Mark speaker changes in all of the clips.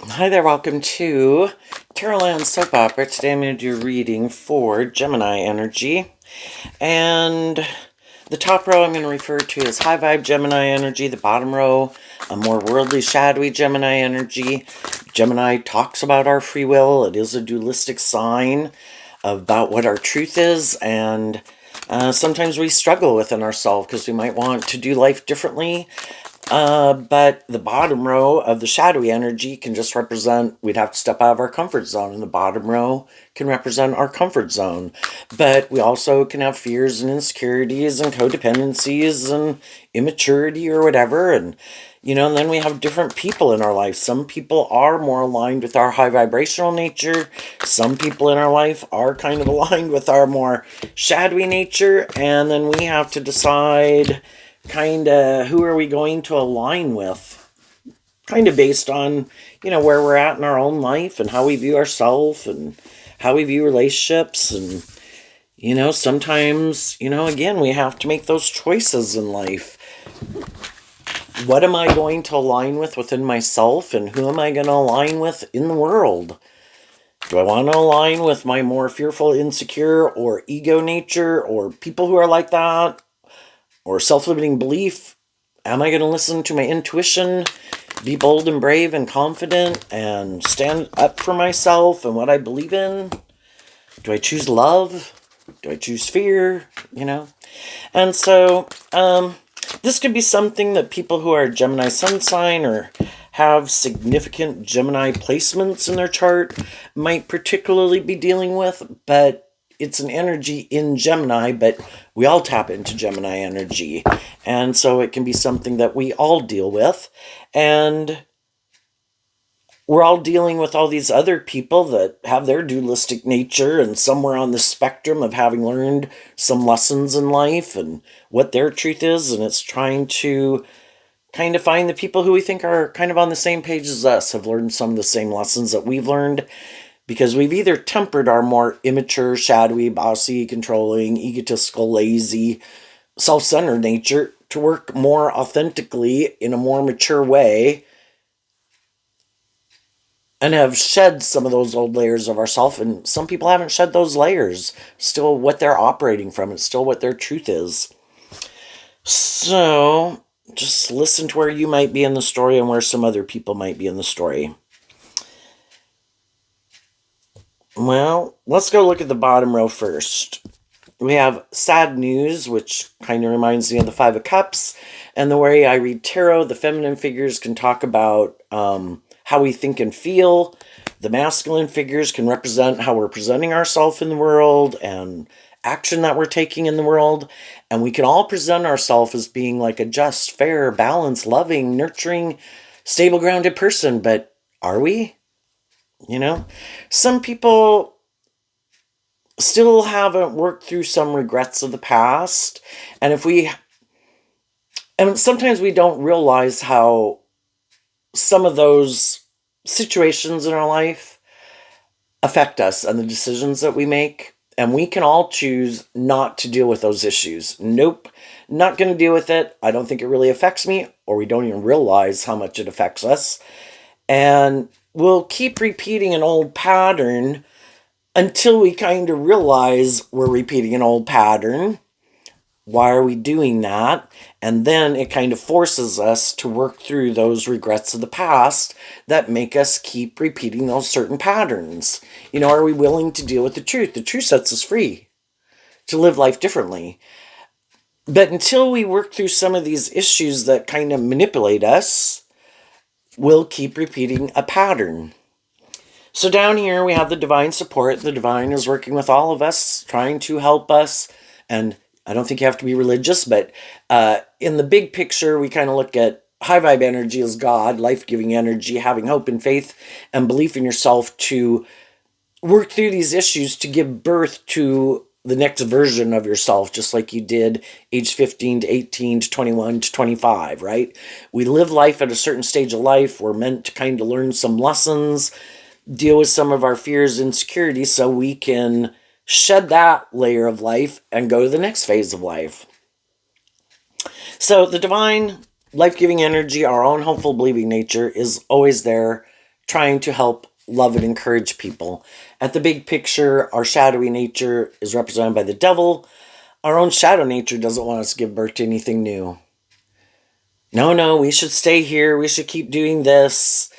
Speaker 1: Hi there, welcome to Caroline Soap Opera. Today I'm going to do a reading for Gemini energy. And the top row I'm going to refer to as high vibe Gemini energy. The bottom row, a more worldly, shadowy Gemini energy. Gemini talks about our free will. It is a dualistic sign about what our truth is. And sometimes we struggle within ourselves because we might want to do life differently. But the bottom row of the shadowy energy can just represent, we'd have to step out of our comfort zone, and the bottom row can represent our comfort zone. But we also can have fears and insecurities and codependencies and immaturity or whatever. And then we have different people in our life. Some people are more aligned with our high vibrational nature. Some people in our life are kind of aligned with our more shadowy nature. And then we have to decide who are we going to align with, kind of based on where we're at in our own life and how we view ourselves and how we view relationships. And sometimes again, we have to make those choices in life. What am I going to align with within myself, and who am I going to align with in the world? Do I want to align with my more fearful, insecure, or ego nature, or people who are like that, or self-limiting belief? Am I going to listen to my intuition, be bold and brave and confident, and stand up for myself and what I believe in? Do I choose love? Do I choose fear? And so this could be something that people who are Gemini sun sign or have significant Gemini placements in their chart might particularly be dealing with, but it's an energy in Gemini, but we all tap into Gemini energy. And so it can be something that we all deal with. And we're all dealing with all these other people that have their dualistic nature and somewhere on the spectrum of having learned some lessons in life and what their truth is. And it's trying to kind of find the people who we think are kind of on the same page as us, have learned some of the same lessons that we've learned, because we've either tempered our more immature, shadowy, bossy, controlling, egotistical, lazy, self-centered nature to work more authentically in a more mature way, and have shed some of those old layers of ourself. And some people haven't shed those layers. Still what they're operating from. It's still what their truth is. So just listen to where you might be in the story and where some other people might be in the story. Well, let's go look at the bottom row first. We have sad news, which kind of reminds me of the Five of Cups. And the way I read tarot, the feminine figures can talk about how we think and feel. The masculine figures can represent how we're presenting ourselves in the world and action that we're taking in the world. And we can all present ourselves as being like a just, fair, balanced, loving, nurturing, stable, grounded person. But are we? Some people still haven't worked through some regrets of the past. And sometimes we don't realize how some of those situations in our life affect us and the decisions that we make. And we can all choose not to deal with those issues. Nope, not going to deal with it. I don't think it really affects me, or we don't even realize how much it affects us. And we'll keep repeating an old pattern until we kind of realize we're repeating an old pattern. Why are we doing that? And then it kind of forces us to work through those regrets of the past that make us keep repeating those certain patterns. Are we willing to deal with the truth? The truth sets us free to live life differently. But until we work through some of these issues that kind of manipulate us, we'll keep repeating a pattern. So down here we have the divine support. The divine is working with all of us, trying to help us. And I don't think you have to be religious, but in the big picture, we kind of look at high vibe energy as God, life-giving energy, having hope and faith and belief in yourself to work through these issues to give birth to the next version of yourself, just like you did age 15 to 18 to 21 to 25, right? We live life at a certain stage of life. We're meant to kind of learn some lessons, deal with some of our fears and insecurities so we can shed that layer of life and go to the next phase of life. So the divine life-giving energy, our own hopeful believing nature, is always there trying to help love and encourage people. At the big picture, our shadowy nature is represented by the devil. Our own shadow nature doesn't want us to give birth to anything new. No, we should stay here. We should keep doing this.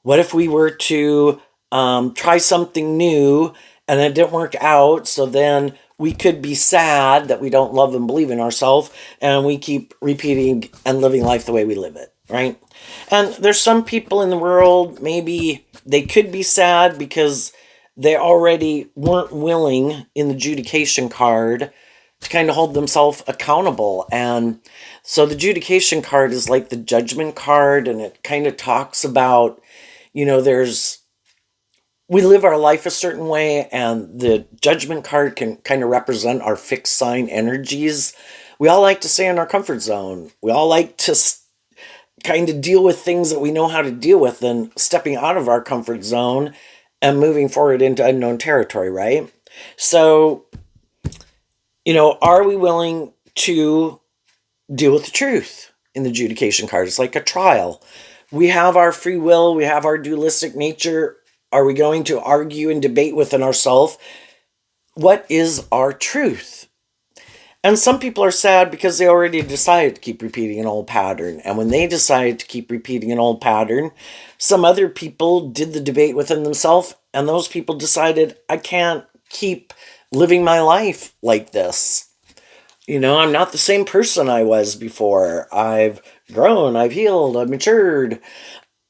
Speaker 1: What if we were to try something new and it didn't work out? So then we could be sad that we don't love and believe in ourselves, and we keep repeating and living life the way we live it, right? And there's some people in the world, maybe they could be sad because they already weren't willing in the adjudication card to kind of hold themselves accountable. And so the adjudication card is like the judgment card, and it kind of talks about, we live our life a certain way, and the judgment card can kind of represent our fixed sign energies. We all like to stay in our comfort zone. We all like to kind of deal with things that we know how to deal with, and stepping out of our comfort zone and moving forward into unknown territory, right? So, are we willing to deal with the truth in the adjudication card? It's like a trial. We have our free will, we have our dualistic nature. Are we going to argue and debate within ourselves? What is our truth? And some people are sad because they already decided to keep repeating an old pattern. And when they decided to keep repeating an old pattern, some other people did the debate within themselves, and those people decided, I can't keep living my life like this. I'm not the same person I was before. I've grown, I've healed, I've matured.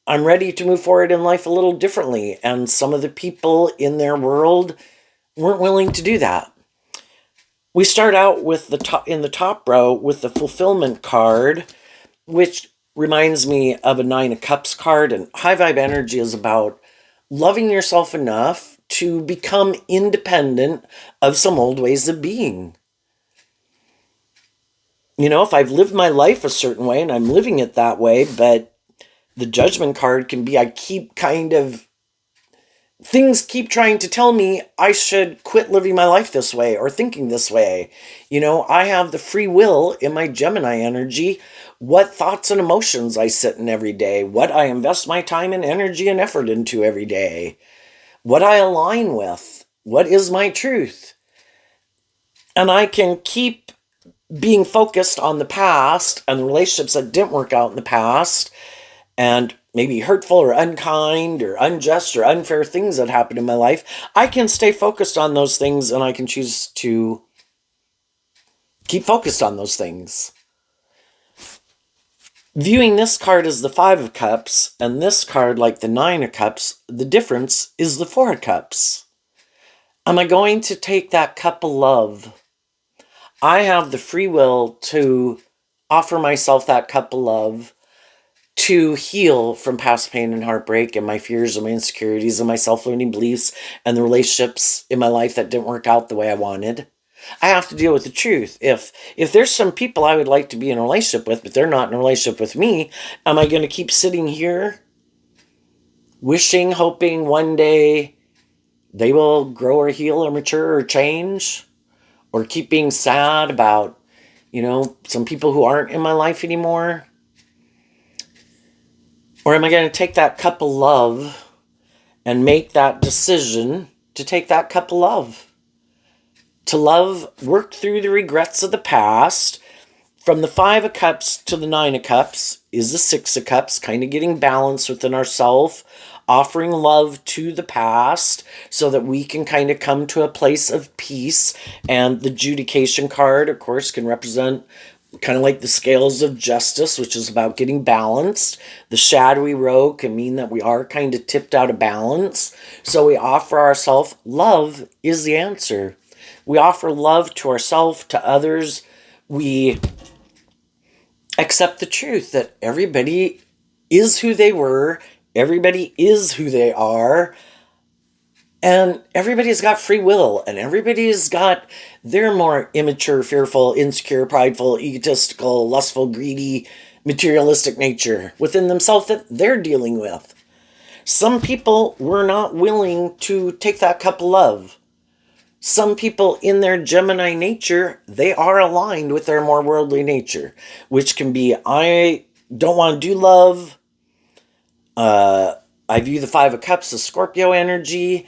Speaker 1: I'm ready to move forward in life a little differently. And some of the people in their world weren't willing to do that. We start out with in the top row with the fulfillment card, which reminds me of a 9 of Cups card. And high vibe energy is about loving yourself enough to become independent of some old ways of being. If I've lived my life a certain way and I'm living it that way, but the judgment card can be, things keep trying to tell me I should quit living my life this way or thinking this way. I have the free will in my Gemini energy, what thoughts and emotions I sit in every day, what I invest my time and energy and effort into every day, what I align with, what is my truth. And I can keep being focused on the past and the relationships that didn't work out in the past, and maybe hurtful or unkind or unjust or unfair things that happened in my life. I can stay focused on those things, and I can choose to keep focused on those things. Viewing this card as the 5 of Cups and this card like the 9 of Cups, the difference is the 4 of Cups. Am I going to take that cup of love? I have the free will to offer myself that cup of love, to heal from past pain and heartbreak and my fears and my insecurities and my self-limiting beliefs and the relationships in my life that didn't work out the way I wanted. I have to deal with the truth. If there's some people I would like to be in a relationship with, but they're not in a relationship with me, am I going to keep sitting here wishing, hoping one day they will grow or heal or mature or change? Or keep being sad about, some people who aren't in my life anymore? Or am I going to take that cup of love and make that decision to take that cup of love? To love, work through the regrets of the past. From the 5 of Cups to the 9 of Cups is the 6 of Cups, kind of getting balance within ourselves, offering love to the past so that we can kind of come to a place of peace. And the adjudication card, of course, can represent kind of like the scales of justice, which is about getting balanced. The shadowy row can mean that we are kind of tipped out of balance. So we offer ourselves, love is the answer. We offer love to ourselves, to others. We accept the truth that everybody is who they were, everybody is who they are, and everybody's got free will, and everybody's got their more immature, fearful, insecure, prideful, egotistical, lustful, greedy, materialistic nature within themselves that they're dealing with. Some people were not willing to take that cup of love. Some people in their Gemini nature, they are aligned with their more worldly nature, which can be, I don't want to do love. I view the Five of Cups as Scorpio energy,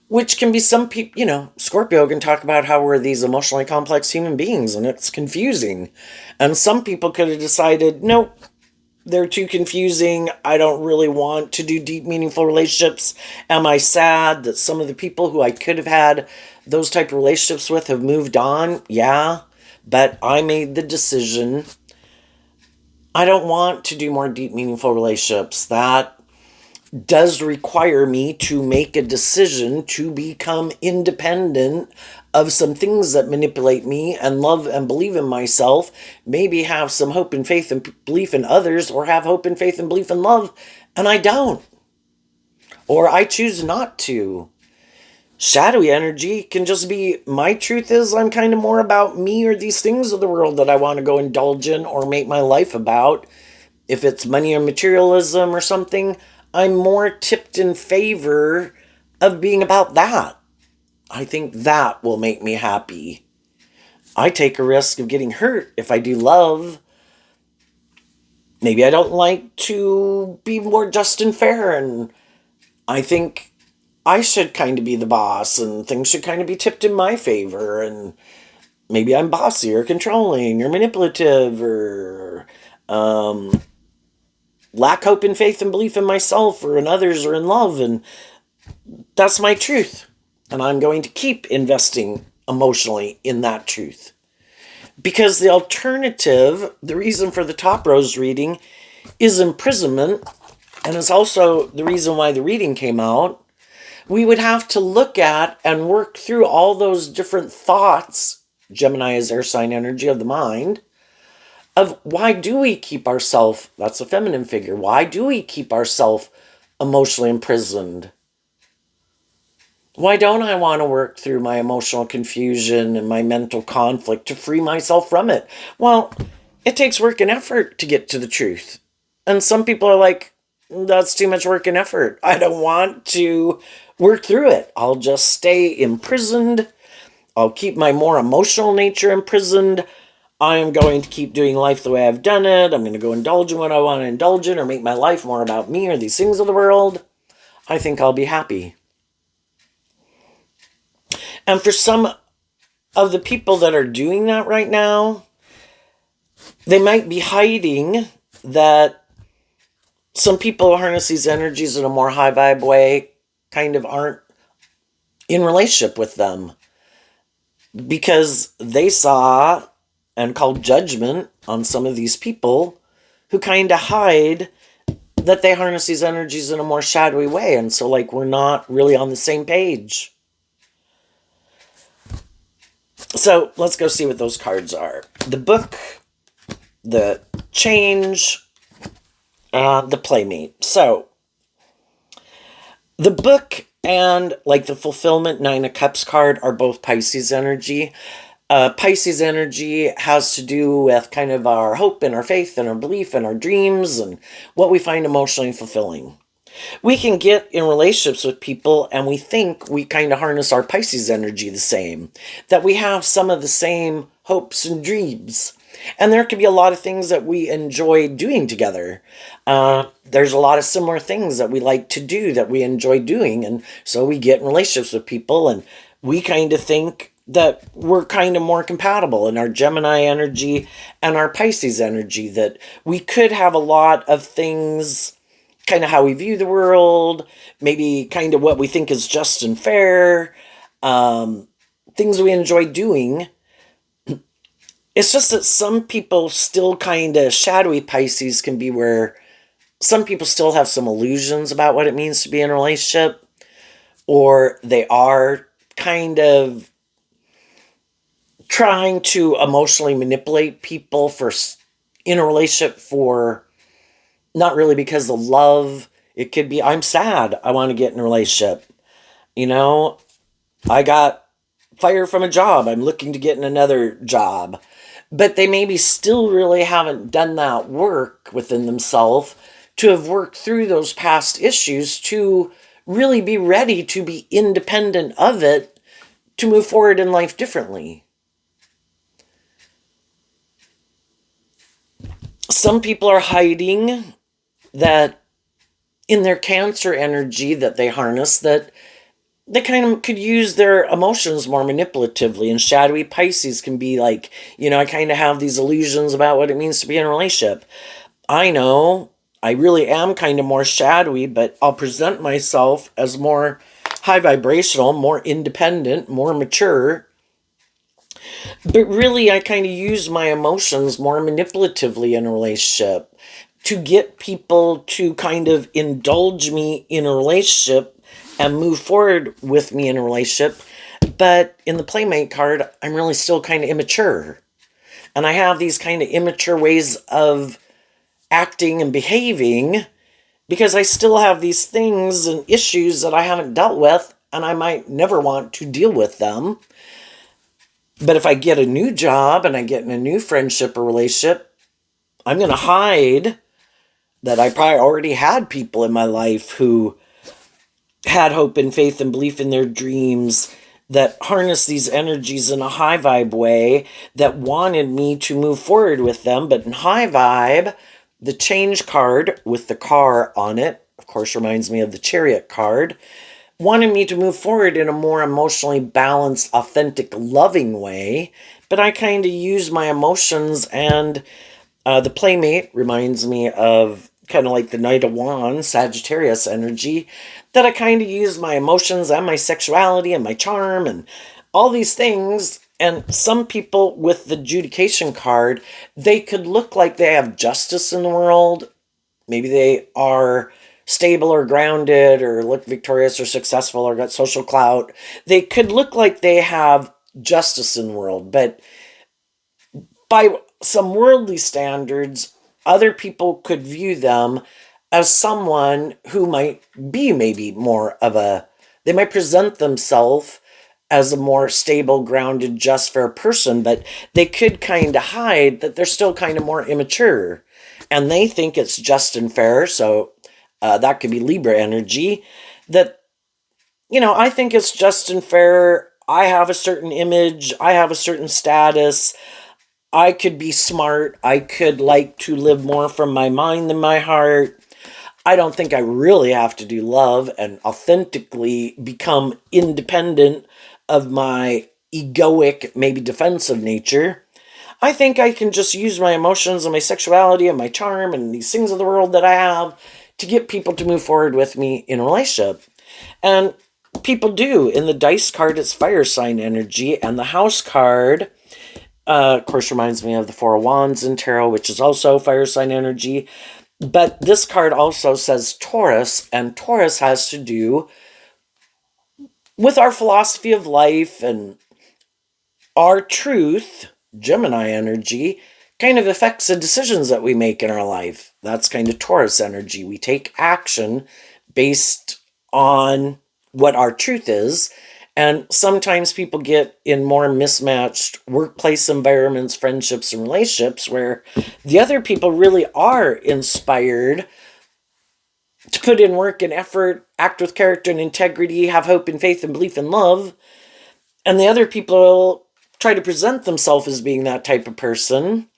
Speaker 1: which can be some people, Scorpio can talk about how we're these emotionally complex human beings and it's confusing. And some people could have decided, nope, they're too confusing. I don't really want to do deep, meaningful relationships. Am I sad that some of the people who I could have had those type of relationships with have moved on? Yeah, but I made the decision. I don't want to do more deep, meaningful relationships. That does require me to make a decision to become independent of some things that manipulate me and love and believe in myself, maybe have some hope and faith and belief in others, or have hope and faith and belief in love, and I don't. Or I choose not to. Shadowy energy can just be my truth is I'm kind of more about me or these things of the world that I want to go indulge in or make my life about. If it's money or materialism or something, I'm more tipped in favor of being about that. I think that will make me happy. I take a risk of getting hurt if I do love. Maybe I don't like to be more just and fair, and I think I should kind of be the boss, and things should kind of be tipped in my favor, and maybe I'm bossy or controlling or manipulative or lack hope and faith and belief in myself or in others or in love, and that's my truth. And I'm going to keep investing emotionally in that truth. Because the alternative, the reason for the top rose reading, is imprisonment, and it's also the reason why the reading came out. We would have to look at and work through all those different thoughts. Gemini is air sign energy of the mind. Of why do we keep ourselves, that's a feminine figure, why do we keep ourselves emotionally imprisoned? Why don't I want to work through my emotional confusion and my mental conflict to free myself from it? Well, it takes work and effort to get to the truth. And some people are like, that's too much work and effort. I don't want to work through it. I'll just stay imprisoned. I'll keep my more emotional nature imprisoned. I am going to keep doing life the way I've done it. I'm going to go indulge in what I want to indulge in or make my life more about me or these things of the world. I think I'll be happy. And for some of the people that are doing that right now, they might be hiding that some people who harness these energies in a more high vibe way kind of aren't in relationship with them because they saw and called judgment on some of these people who kind of hide that they harness these energies in a more shadowy way. And so, like, we're not really on the same page. So let's go see what those cards are. The book, the change, the playmate. So the book and like the fulfillment Nine of Cups card are both Pisces energy. Pisces energy has to do with kind of our hope and our faith and our belief and our dreams and what we find emotionally fulfilling. We can get in relationships with people and we think we kind of harness our Pisces energy the same, that we have some of the same hopes and dreams. And there can be a lot of things that we enjoy doing together. There's a lot of similar things that we like to do that we enjoy doing. And so we get in relationships with people and we kind of think that we're kind of more compatible in our Gemini energy and our Pisces energy, that we could have a lot of things, kind of how we view the world, maybe kind of what we think is just and fair, things we enjoy doing. It's just that some people still kind of, shadowy Pisces can be where some people still have some illusions about what it means to be in a relationship, or they are kind of trying to emotionally manipulate people for in a relationship for not really because of love. It could be, I'm sad, I want to get in a relationship. I got fired from a job, I'm looking to get in another job. But they maybe still really haven't done that work within themselves to have worked through those past issues to really be ready to be independent of it, to move forward in life differently. Some people are hiding that in their Cancer energy that they harness, that they kind of could use their emotions more manipulatively. And shadowy Pisces can be like, I kind of have these illusions about what it means to be in a relationship. I know I really am kind of more shadowy, but I'll present myself as more high vibrational, more independent, more mature. But really, I kind of use my emotions more manipulatively in a relationship to get people to kind of indulge me in a relationship and move forward with me in a relationship. But in the Playmate card, I'm really still kind of immature. And I have these kind of immature ways of acting and behaving because I still have these things and issues that I haven't dealt with, and I might never want to deal with them. But if I get a new job and I get in a new friendship or relationship, I'm going to hide that I probably already had people in my life who had hope and faith and belief in their dreams, that harness these energies in a high vibe way, that wanted me to move forward with them. But in high vibe, the change card with the car on it, of course, reminds me of the Chariot card, wanted me to move forward in a more emotionally balanced, authentic, loving way. But I kind of use my emotions, and the Playmate reminds me of kind of like the Knight of Wands, Sagittarius energy, that I kind of use my emotions and my sexuality and my charm and all these things. And some people with the Judication card, they could look like they have justice in the world. Maybe they are stable or grounded or look victorious or successful or got social clout. They could look like they have justice in the world, but by some worldly standards, other people could view them as someone who might be maybe more of they might present themselves as a more stable, grounded, just, fair person, but they could kind of hide that they're still kind of more immature. And they think it's just and fair, so that could be Libra energy, that, I think it's just and fair. I have a certain image, I have a certain status, I could be smart. I could like to live more from my mind than my heart. I don't think I really have to do love and authentically become independent of my egoic, maybe defensive nature. I think I can just use my emotions and my sexuality and my charm and these things of the world that I have to get people to move forward with me in a relationship. And people do. In the dice card, it's fire sign energy, and the house card, of course, reminds me of the Four of Wands in tarot, which is also fire sign energy. But this card also says Taurus, and Taurus has to do with our philosophy of life and our truth. Gemini energy kind of affects the decisions that we make in our life. That's kind of Taurus energy. We take action based on what our truth is. And sometimes people get in more mismatched workplace environments, friendships, and relationships where the other people really are inspired to put in work and effort, act with character and integrity, have hope and faith and belief and love. And the other people try to present themselves as being that type of person,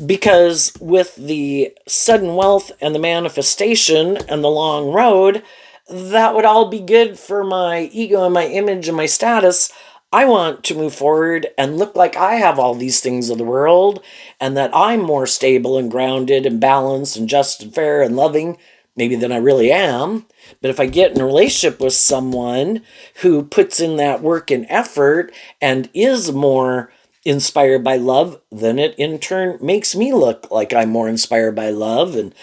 Speaker 1: because with the sudden wealth and the manifestation and the long road, that would all be good for my ego and my image and my status. I want to move forward and look like I have all these things of the world, and that I'm more stable and grounded and balanced and just and fair and loving, maybe than I really am. But if I get in a relationship with someone who puts in that work and effort and is more inspired by love, then it in turn makes me look like I'm more inspired by love, and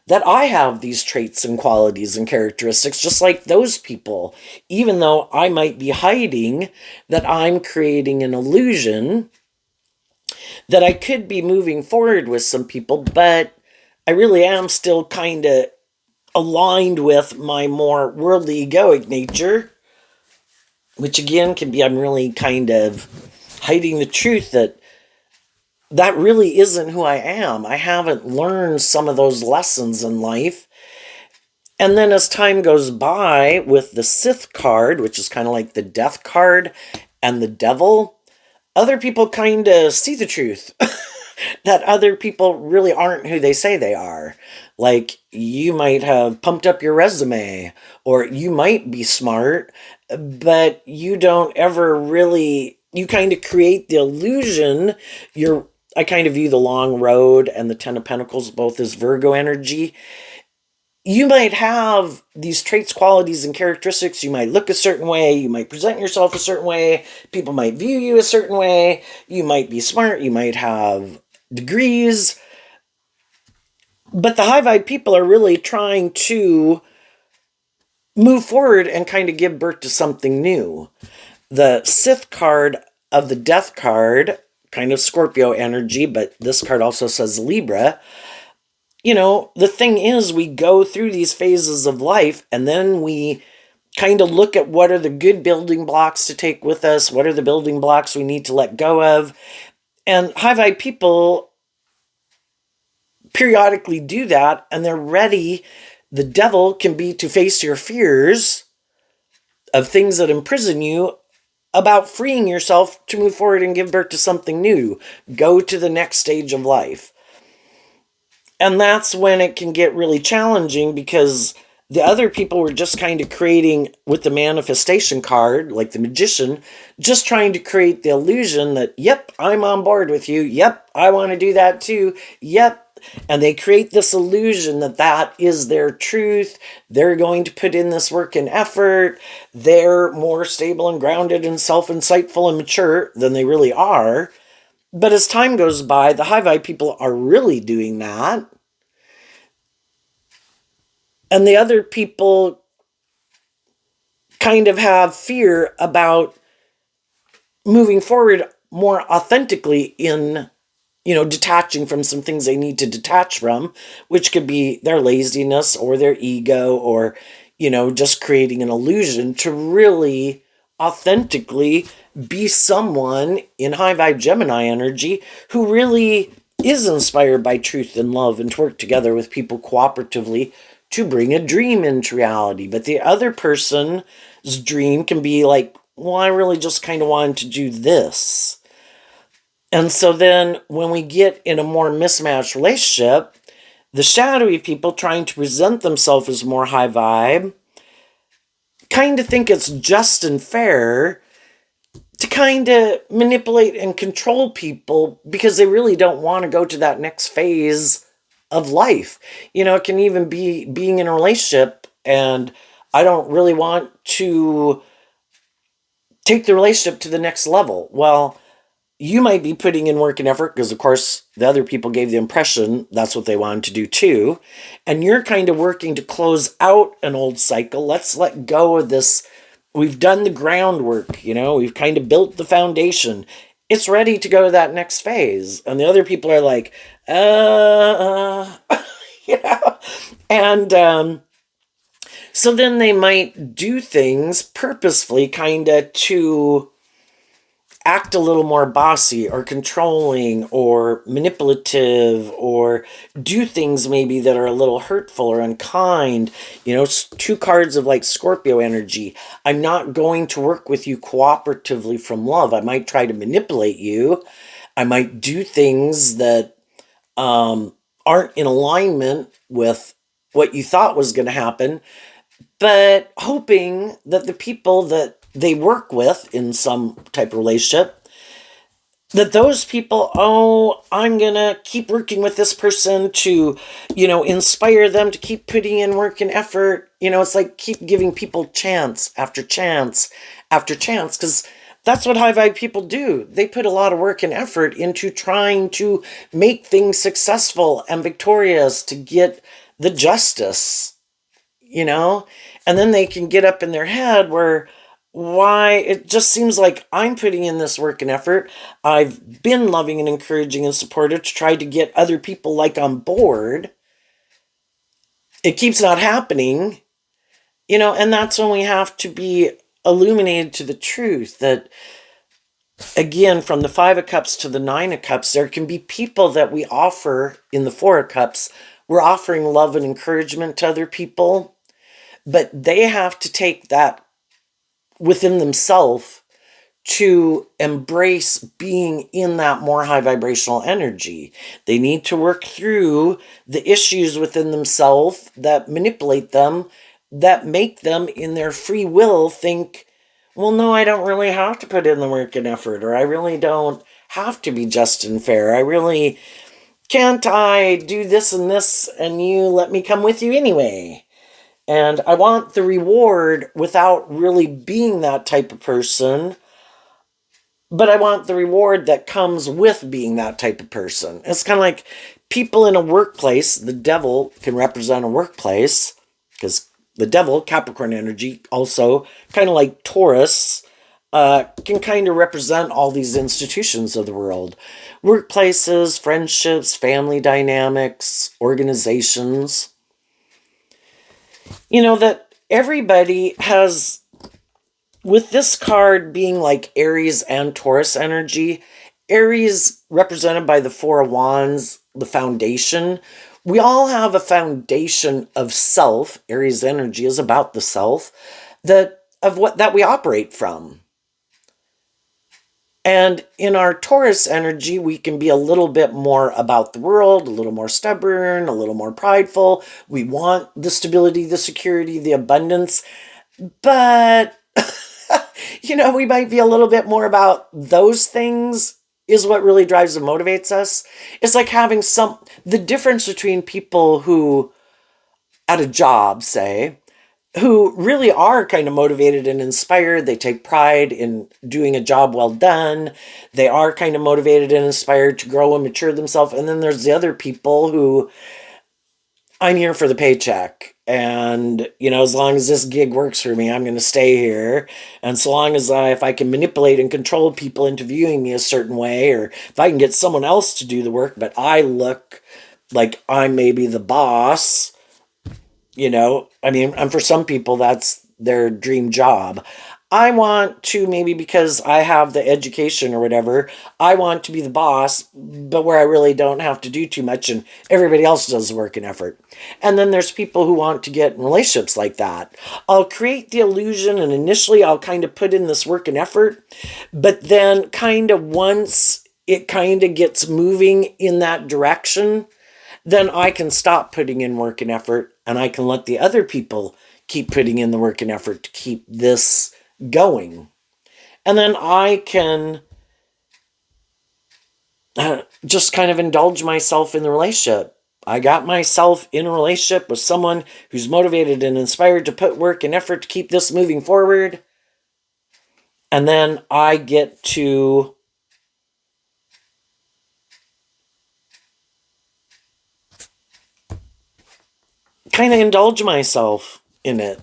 Speaker 1: that I have these traits and qualities and characteristics just like those people, even though I might be hiding that I'm creating an illusion that I could be moving forward with some people, but I really am still kind of aligned with my more worldly egoic nature, which again can be I'm really kind of hiding the truth that really isn't who I am. I haven't learned some of those lessons in life. And then as time goes by with the Sith card, which is kind of like the death card, and the devil, other people kind of see the truth. that other people really aren't who they say they are. Like, you might have pumped up your resume, or you might be smart, but you don't ever really, you kind of create the illusion. I kind of view the long road and the Ten of Pentacles both as Virgo energy. You might have these traits, qualities, and characteristics. You might look a certain way. You might present yourself a certain way. People might view you a certain way. You might be smart. You might have degrees. But the high vibe people are really trying to move forward and kind of give birth to something new. The Sith card of the Death card, kind of Scorpio energy, but this card also says Libra. The thing is, we go through these phases of life, and then we kind of look at what are the good building blocks to take with us, what are the building blocks we need to let go of. And high vibe people periodically do that, and they're ready. The devil can be to face your fears of things that imprison you, about freeing yourself to move forward and give birth to something new. Go to the next stage of life. And that's when it can get really challenging, because the other people were just kind of creating, with the manifestation card, like the magician, just trying to create the illusion that, yep, I'm on board with you. Yep, I want to do that too. Yep. And they create this illusion that that is their truth. They're going to put in this work and effort. They're more stable and grounded and self-insightful and mature than they really are. But as time goes by, the high vibe people are really doing that. And the other people kind of have fear about moving forward more authentically in, detaching from some things they need to detach from, which could be their laziness or their ego, or, just creating an illusion to really authentically be someone in high vibe Gemini energy who really is inspired by truth and love, and to work together with people cooperatively to bring a dream into reality. But the other person's dream can be like, well, I really just kind of wanted to do this. And so then when we get in a more mismatched relationship, the shadowy people trying to present themselves as more high vibe kind of think it's just and fair to kind of manipulate and control people, because they really don't want to go to that next phase of life. It can even be being in a relationship, and I don't really want to take the relationship to the next level. Well, you might be putting in work and effort, because of course the other people gave the impression that's what they wanted to do too. And you're kind of working to close out an old cycle. Let's let go of this. We've done the groundwork, we've kind of built the foundation. It's ready to go to that next phase. And the other people are like, and so then they might do things purposefully, kind of to act a little more bossy or controlling or manipulative, or do things maybe that are a little hurtful or unkind. Two cards of like Scorpio energy. I'm not going to work with you cooperatively from love. I might try to manipulate you. I might do things that aren't in alignment with what you thought was going to happen, but hoping that the people that they work with in some type of relationship, that those people, I'm going to keep working with this person to, inspire them to keep putting in work and effort. It's like keep giving people chance after chance after chance, because that's what high vibe people do. They put a lot of work and effort into trying to make things successful and victorious, to get the justice, and then they can get up in their head where, why it just seems like I'm putting in this work and effort. I've been loving and encouraging and supportive to try to get other people like on board. It keeps not happening, and that's when we have to be illuminated to the truth that, again, from the Five of Cups to the Nine of Cups, there can be people that we offer in the Four of Cups. We're offering love and encouragement to other people, but they have to take that within themselves to embrace being in that more high vibrational energy. They need to work through the issues within themselves that manipulate them, that make them in their free will think, well, no, I don't really have to put in the work and effort, or I really don't have to be just and fair. I really can't I do this and you let me come with you anyway. And I want the reward without really being that type of person, but I want the reward that comes with being that type of person. It's kind of like people in a workplace. The devil can represent a workplace because the devil, Capricorn energy, also kind of like Taurus, can kind of represent all these institutions of the world. Workplaces, friendships, family dynamics, organizations. That everybody has, with this card being like Aries and Taurus energy, Aries represented by the Four of Wands, the foundation. We all have a foundation of self. Aries energy is about the self that we operate from. And in our Taurus energy, we can be a little bit more about the world, a little more stubborn, a little more prideful. We want the stability, the security, the abundance. But, we might be a little bit more about those things is what really drives and motivates us. It's like having the difference between people who, at a job, say, who really are kind of motivated and inspired. They take pride in doing a job well done. They are kind of motivated and inspired to grow and mature themselves. And then there's the other people who, I'm here for the paycheck. And, as long as this gig works for me, I'm going to stay here. And so long as if I can manipulate and control people into viewing me a certain way, or if I can get someone else to do the work, but I look like I'm maybe the boss, and for some people, that's their dream job. I want to, maybe because I have the education or whatever, I want to be the boss, but where I really don't have to do too much and everybody else does the work and effort. And then there's people who want to get in relationships like that. I'll create the illusion, and initially I'll kind of put in this work and effort, but then kind of once it kind of gets moving in that direction, then I can stop putting in work and effort, and I can let the other people keep putting in the work and effort to keep this going. And then I can just kind of indulge myself in the relationship. I got myself in a relationship with someone who's motivated and inspired to put work and effort to keep this moving forward. And then I get to kind of indulge myself in it.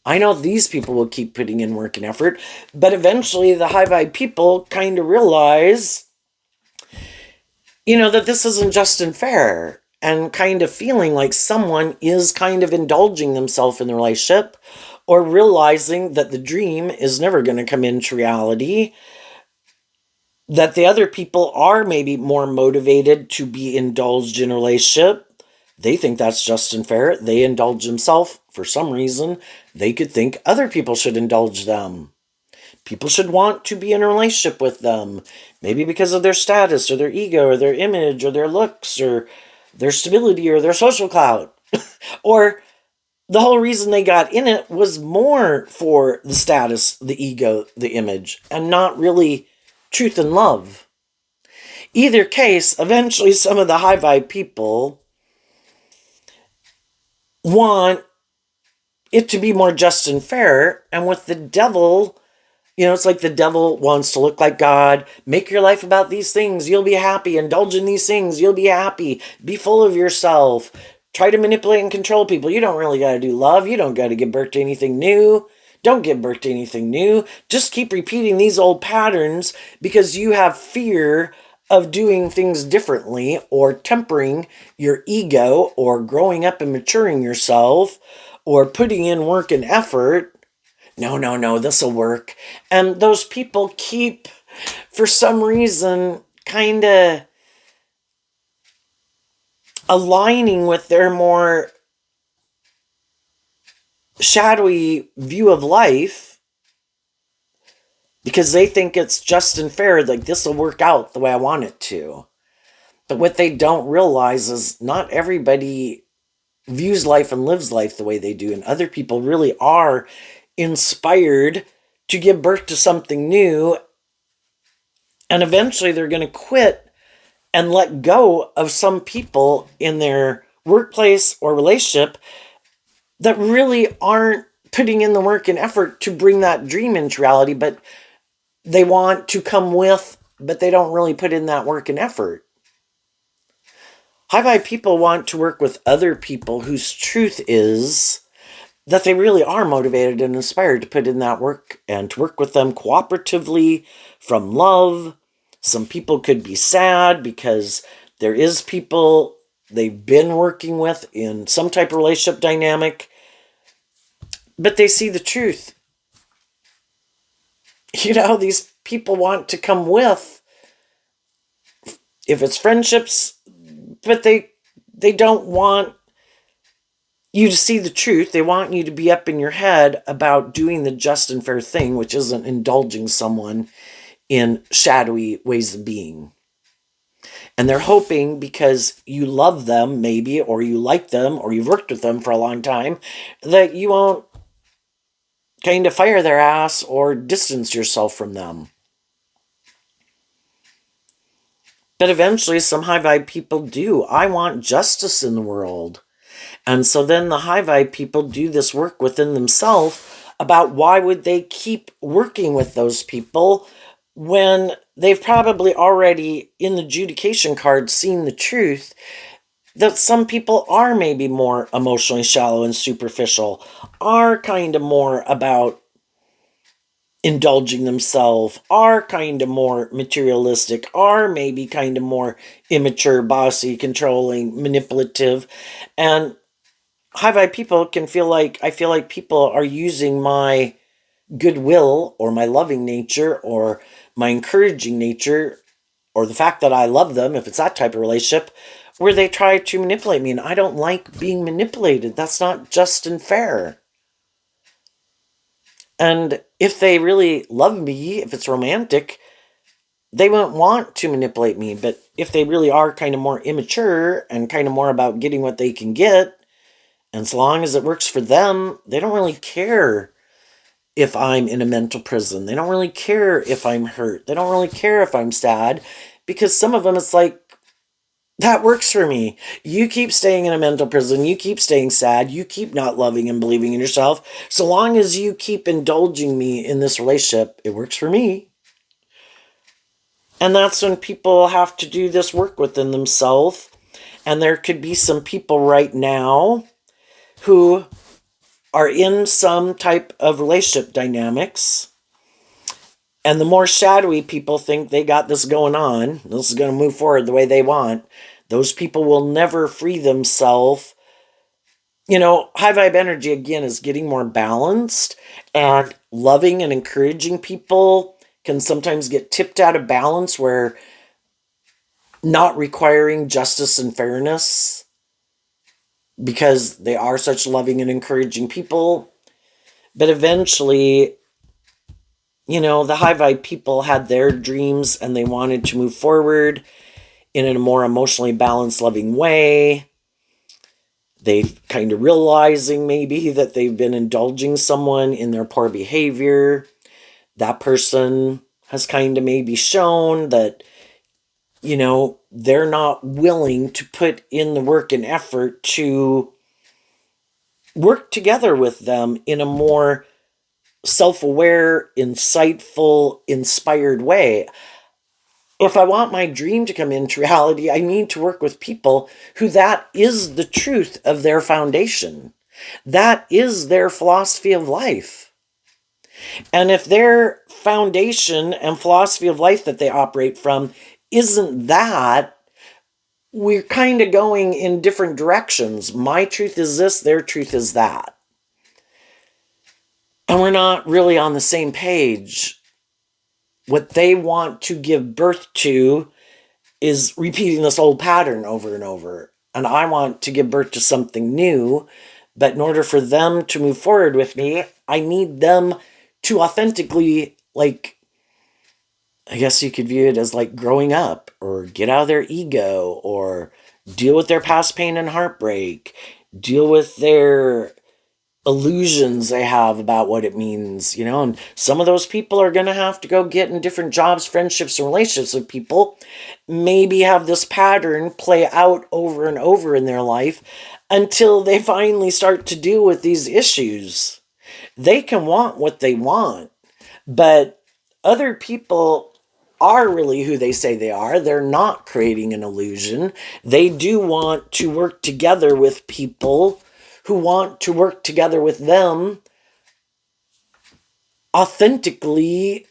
Speaker 1: I know these people will keep putting in work and effort, but eventually the high vibe people kind of realize, that this isn't just and fair, and kind of feeling like someone is kind of indulging themselves in the relationship, or realizing that the dream is never going to come into reality, that the other people are maybe more motivated to be indulged in a relationship. They think that's just and fair. They indulge themselves for some reason. They could think other people should indulge them. People should want to be in a relationship with them. Maybe because of their status or their ego or their image or their looks or their stability or their social clout. Or the whole reason they got in it was more for the status, the ego, the image, and not really truth and love. Either case, eventually some of the high vibe people want it to be more just and fair. And with the devil, it's like the devil wants to look like God. Make your life about these things. You'll be happy. Indulge in these things. You'll be happy. Be full of yourself. Try to manipulate and control people. You don't really got to do love. You don't got to give birth to anything new. Don't give birth to anything new. Just keep repeating these old patterns because you have fear of doing things differently, or tempering your ego, or growing up and maturing yourself, or putting in work and effort. No, this will work. And those people keep, for some reason, kind of aligning with their more shadowy view of life, because they think it's just and fair, like this will work out the way I want it to. But what they don't realize is not everybody views life and lives life the way they do, and other people really are inspired to give birth to something new, and eventually they're going to quit and let go of some people in their workplace or relationship that really aren't putting in the work and effort to bring that dream into reality, but they want to come with, but they don't really put in that work and effort. High vibe people want to work with other people whose truth is that they really are motivated and inspired to put in that work and to work with them cooperatively from love. Some people could be sad because there is people they've been working with in some type of relationship dynamic, but they see the truth. These people want to come with, if it's friendships, but they don't want you to see the truth. They want you to be up in your head about doing the just and fair thing, which isn't indulging someone in shadowy ways of being. And they're hoping because you love them, maybe, or you like them, or you've worked with them for a long time, that you won't kind of fire their ass or distance yourself from them. But eventually, some high vibe people do. I want justice in the world. And so then the high vibe people do this work within themselves about why would they keep working with those people when they've probably already in the adjudication card seen the truth that some people are maybe more emotionally shallow and superficial, are kind of more about indulging themselves, are kind of more materialistic, are maybe kind of more immature, bossy, controlling, manipulative. And high vibe people can I feel like people are using my goodwill or my loving nature or my encouraging nature or the fact that I love them, if it's that type of relationship, where they try to manipulate me. And I don't like being manipulated. That's not just and fair. And if they really love me, if it's romantic, they won't want to manipulate me. But if they really are kind of more immature and kind of more about getting what they can get, and so long as it works for them, they don't really care if I'm in a mental prison. They don't really care if I'm hurt. They don't really care if I'm sad, because some of them, it's like, that works for me. You keep staying in a mental prison. You keep staying sad. You keep not loving and believing in yourself. So long as you keep indulging me in this relationship, it works for me. And that's when people have to do this work within themselves. And there could be some people right now who are in some type of relationship dynamics. And the more shadowy people think they got this going on, this is going to move forward the way they want, those people will never free themselves. High vibe energy, again, is getting more balanced, and loving and encouraging people can sometimes get tipped out of balance, where not requiring justice and fairness because they are such loving and encouraging people. But eventually, the high vibe people had their dreams and they wanted to move forward in a more emotionally balanced, loving way. They kind of realizing maybe that they've been indulging someone in their poor behavior. That person has kind of maybe shown that, they're not willing to put in the work and effort to work together with them in a more self-aware, insightful, inspired way. If I want my dream to come into reality, I need to work with people who that is the truth of their foundation. That is their philosophy of life. And if their foundation and philosophy of life that they operate from isn't that, we're kind of going in different directions. My truth is this, their truth is that. And we're not really on the same page. What they want to give birth to is repeating this old pattern over and over. And I want to give birth to something new. But in order for them to move forward with me, I need them to authentically, I guess you could view it as like growing up, or get out of their ego, or deal with their past pain and heartbreak, deal with their illusions they have about what it means, and some of those people are going to have to go get in different jobs, friendships, and relationships with people, maybe have this pattern play out over and over in their life until they finally start to deal with these issues. They can want what they want, but other people are really who they say they are. They're not creating an illusion. They do want to work together with people who want to work together with them authentically,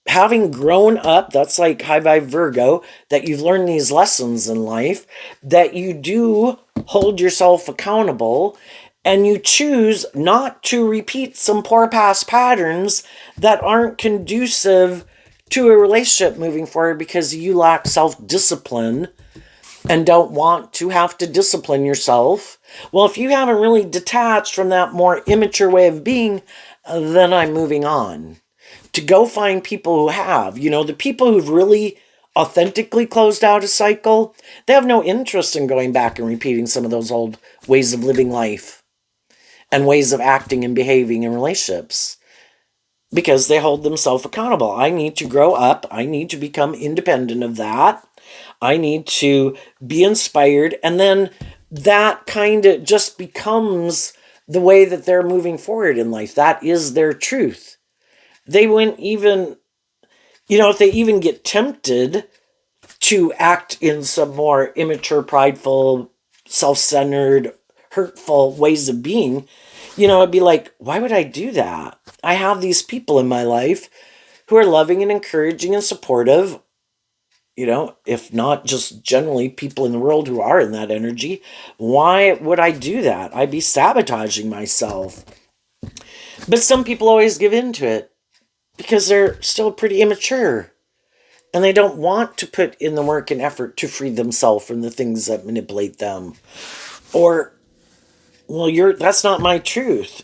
Speaker 1: having grown up. That's like high vibe Virgo, that you've learned these lessons in life, that you do hold yourself accountable, and you choose not to repeat some poor past patterns that aren't conducive to a relationship moving forward because you lack self-discipline and don't want to have to discipline yourself. Well, if you haven't really detached from that more immature way of being, then I'm moving on to go find people who have. The people who've really authentically closed out a cycle, they have no interest in going back and repeating some of those old ways of living life and ways of acting and behaving in relationships, because they hold themselves accountable. I need to grow up. I need to become independent of that. I need to be inspired. And then that kind of just becomes the way that they're moving forward in life. That is their truth. They wouldn't even, if they even get tempted to act in some more immature, prideful, self-centered, hurtful ways of being, it'd be like, why would I do that? I have these people in my life who are loving and encouraging and supportive, if not just generally people in the world who are in that energy. Why would I do that? I'd be sabotaging myself. But some people always give in to it because they're still pretty immature and they don't want to put in the work and effort to free themselves from the things that manipulate them. Or, well, that's not my truth.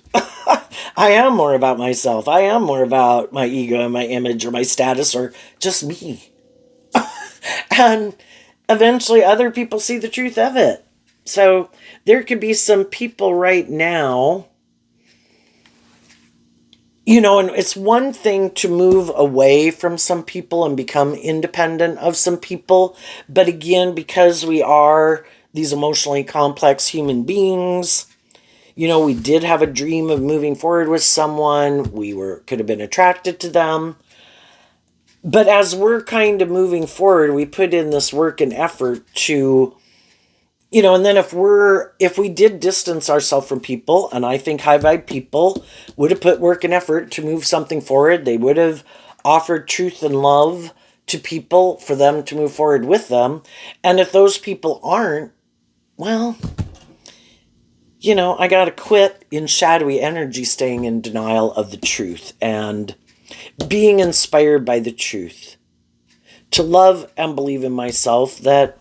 Speaker 1: I am more about myself. I am more about my ego and my image or my status or just me. And eventually other people see the truth of it. So there could be some people right now, and it's one thing to move away from some people and become independent of some people. But again, because we are these emotionally complex human beings, we did have a dream of moving forward with someone. Could have been attracted to them. But as we're kind of moving forward, we put in this work and effort to, and then if we did distance ourselves from people, and I think high vibe people would have put work and effort to move something forward. They would have offered truth and love to people for them to move forward with them. And if those people aren't, well, I got to quit in shadowy energy, staying in denial of the truth and being inspired by the truth. To love and believe in myself that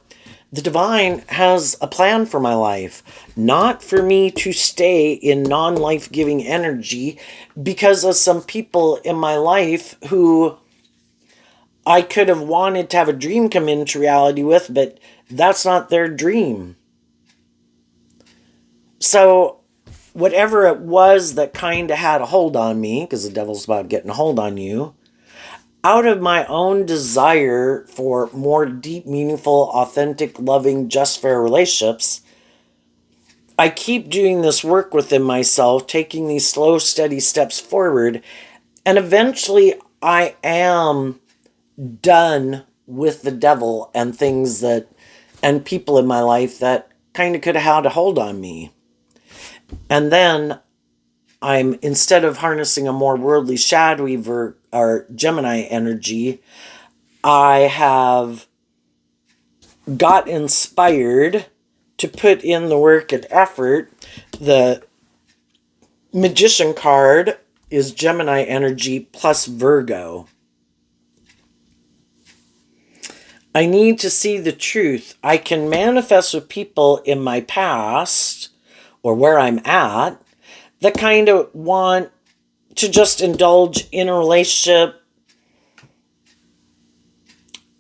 Speaker 1: the divine has a plan for my life, not for me to stay in non-life-giving energy because of some people in my life who I could have wanted to have a dream come into reality with, but that's not their dream. So whatever it was that kind of had a hold on me, because the devil's about getting a hold on you, out of my own desire for more deep, meaningful, authentic, loving, just fair relationships, I keep doing this work within myself, taking these slow, steady steps forward, and eventually I am done with the devil and things and people in my life that kind of could have had a hold on me. And then instead of harnessing a more worldly, shadowy or Gemini energy, I have got inspired to put in the work and effort. The Magician card is Gemini energy plus Virgo. I need to see the truth. I can manifest with people in my past or where I'm at that kind of want to just indulge in a relationship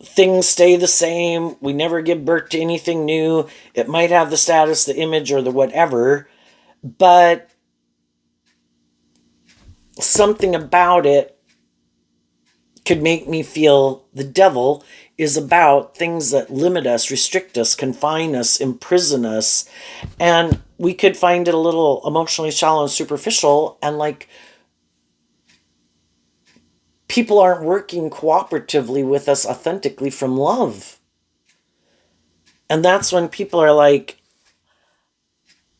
Speaker 1: things stay the same. We never give birth to anything new. It might have the status, the image, or the whatever, but something about it could make me feel the devil is about things that limit us, restrict us, confine us, imprison us. And we could find it a little emotionally shallow and superficial, and like people aren't working cooperatively with us authentically from love. And that's when people are like,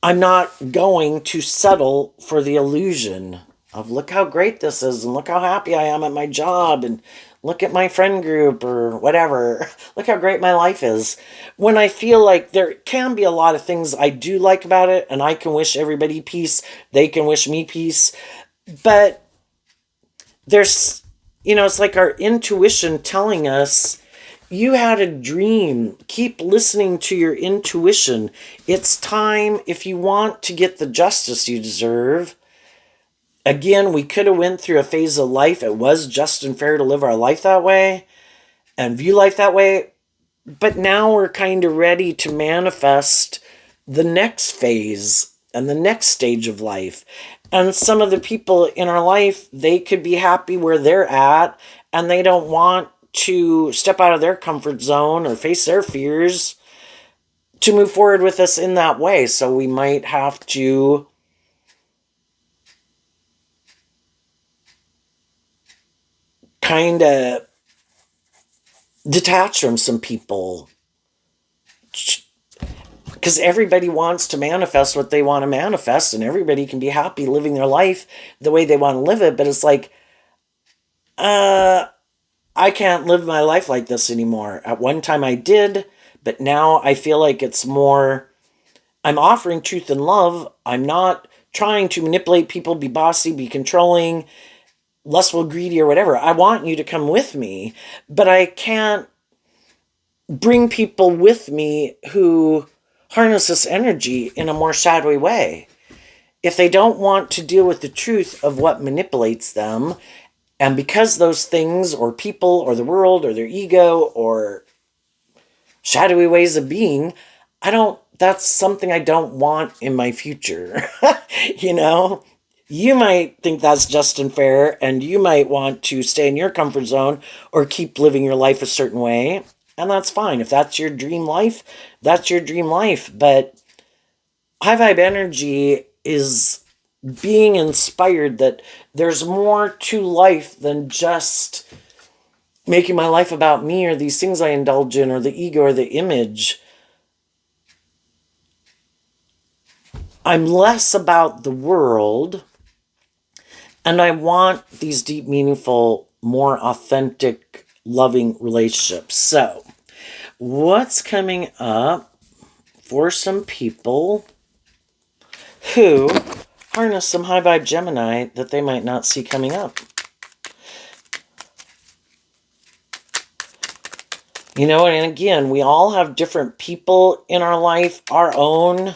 Speaker 1: I'm not going to settle for the illusion of look how great this is and look how happy I am at my job and look at my friend group or whatever. Look how great my life is. When I feel like there can be a lot of things I do like about it, and I can wish everybody peace, they can wish me peace, but there's, it's like our intuition telling us, you had a dream. Keep listening to your intuition. It's time, if you want to get the justice you deserve. Again, we could have went through a phase of life. It was just and fair to live our life that way and view life that way. But now we're kind of ready to manifest the next phase and the next stage of life. And some of the people in our life, they could be happy where they're at, and they don't want to step out of their comfort zone or face their fears to move forward with us in that way. So we might have to kind of detach from some people, because everybody wants to manifest what they want to manifest, and everybody can be happy living their life the way they want to live it. But it's like, I can't live my life like this anymore. At one time I did, but now I feel like it's more, I'm offering truth and love. I'm not trying to manipulate people, be bossy, be controlling, lustful, greedy, or whatever. I want you to come with me, but I can't bring people with me who harness this energy in a more shadowy way. If they don't want to deal with the truth of what manipulates them, and because those things or people or the world or their ego or shadowy ways of being, that's something I don't want in my future. you know, you might think that's just and fair, and you might want to stay in your comfort zone or keep living your life a certain way. And that's fine. If that's your dream life, that's your dream life. But high vibe energy is being inspired that there's more to life than just making my life about me or these things I indulge in or the ego or the image. I'm less about the world, and I want these deep, meaningful, more authentic, loving relationships. So, what's coming up for some people who harness some high vibe Gemini that they might not see coming up? And again, we all have different people in our life. Our own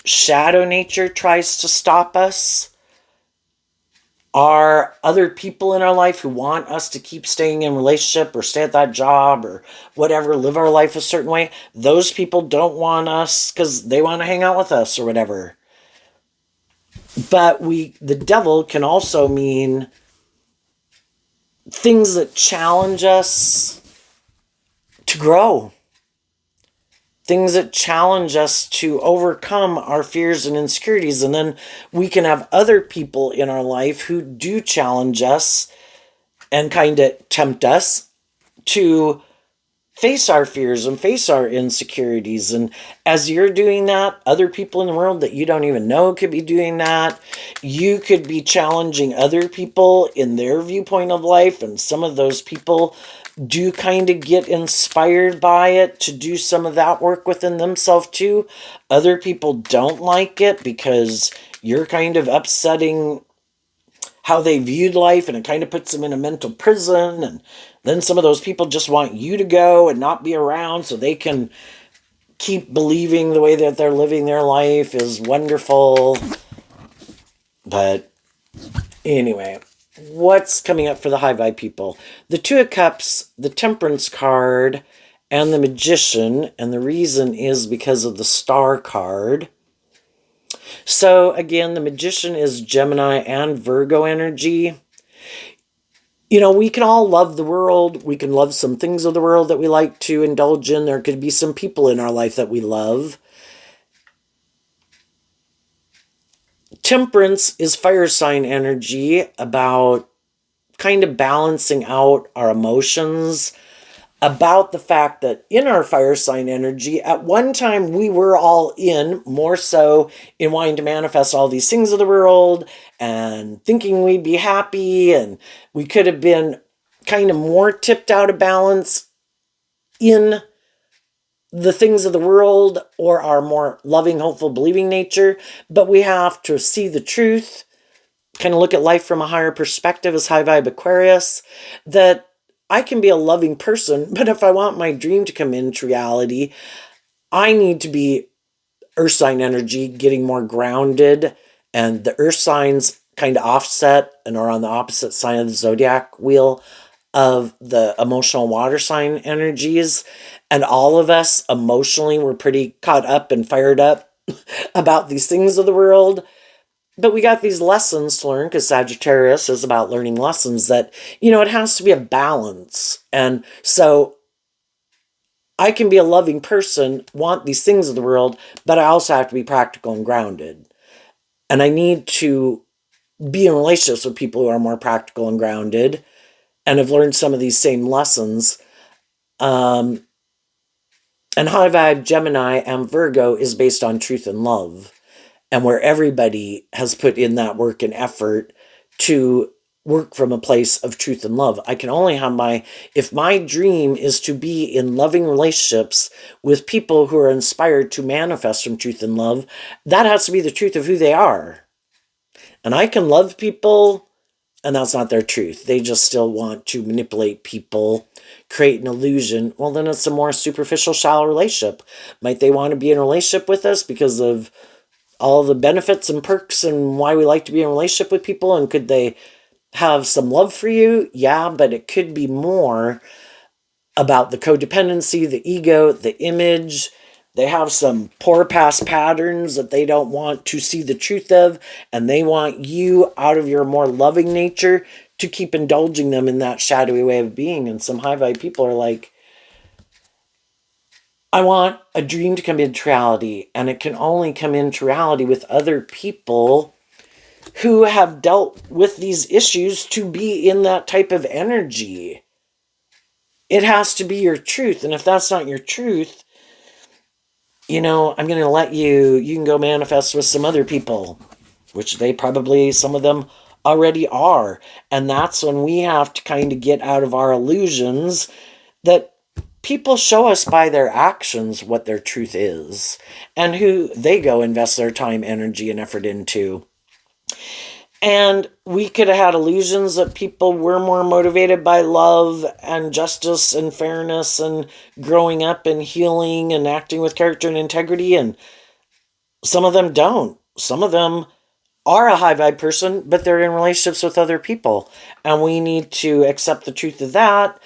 Speaker 1: shadow nature tries to stop us. Are other people in our life who want us to keep staying in relationship or stay at that job or whatever, live our life a certain way. Those people don't want us because they want to hang out with us or whatever. But the devil can also mean things that challenge us to grow. Things that challenge us to overcome our fears and insecurities. And then we can have other people in our life who do challenge us and kind of tempt us to face our fears and face our insecurities. And as you're doing that, other people in the world that you don't even know could be doing that. You could be challenging other people in their viewpoint of life, and some of those people do kind of get inspired by it to do some of that work within themselves too. Other people don't like it because you're kind of upsetting how they viewed life, and it kind of puts them in a mental prison. And then some of those people just want you to go and not be around so they can keep believing the way that they're living their life is wonderful. But anyway, what's coming up for the high vibe people? The Two of Cups, the Temperance card, and the Magician. And the reason is because of the Star card. So again, the Magician is Gemini and Virgo energy. You know, we can all love the world. We can love some things of the world that we like to indulge in. There could be some people in our life that we love. Temperance is fire sign energy, about kind of balancing out our emotions, about the fact that in our fire sign energy, at one time we were all in, more so in wanting to manifest all these things of the world and thinking we'd be happy, and we could have been kind of more tipped out of balance in the things of the world or our more loving, hopeful, believing nature. But we have to see the truth, kind of look at life from a higher perspective as high vibe Aquarius, that I can be a loving person, but if I want my dream to come into reality, I need to be earth sign energy, getting more grounded, and the earth signs kind of offset and are on the opposite side of the zodiac wheel of the emotional water sign energies. And all of us emotionally were pretty caught up and fired up about these things of the world. But we got these lessons to learn, because Sagittarius is about learning lessons, that, you know, it has to be a balance. And so I can be a loving person, want these things of the world, but I also have to be practical and grounded. And I need to be in relationships with people who are more practical and grounded and have learned some of these same lessons. And high vibe Gemini and Virgo is based on truth and love, and where everybody has put in that work and effort to work from a place of truth and love. I can only have if my dream is to be in loving relationships with people who are inspired to manifest from truth and love, that has to be the truth of who they are. And I can love people, and that's not their truth. They just still want to manipulate people, create an illusion. Well, then it's a more superficial, shallow relationship. Might they want to be in a relationship with us because of all the benefits and perks and why we like to be in a relationship with people? And could they have some love for you? Yeah, but it could be more about the codependency, the ego, the image. They have some poor past patterns that they don't want to see the truth of, and they want you, out of your more loving nature, to keep indulging them in that shadowy way of being. And some high vibe people are like, I want a dream to come into reality, and it can only come into reality with other people who have dealt with these issues to be in that type of energy. It has to be your truth. And if that's not your truth, you know, I'm going to let you can go manifest with some other people, which they probably, some of them already are. And that's when we have to kind of get out of our illusions that people show us by their actions what their truth is and who they go invest their time, energy, and effort into. And we could have had illusions that people were more motivated by love and justice and fairness and growing up and healing and acting with character and integrity. And some of them don't. Some of them are a high vibe person, but they're in relationships with other people. And we need to accept the truth of that.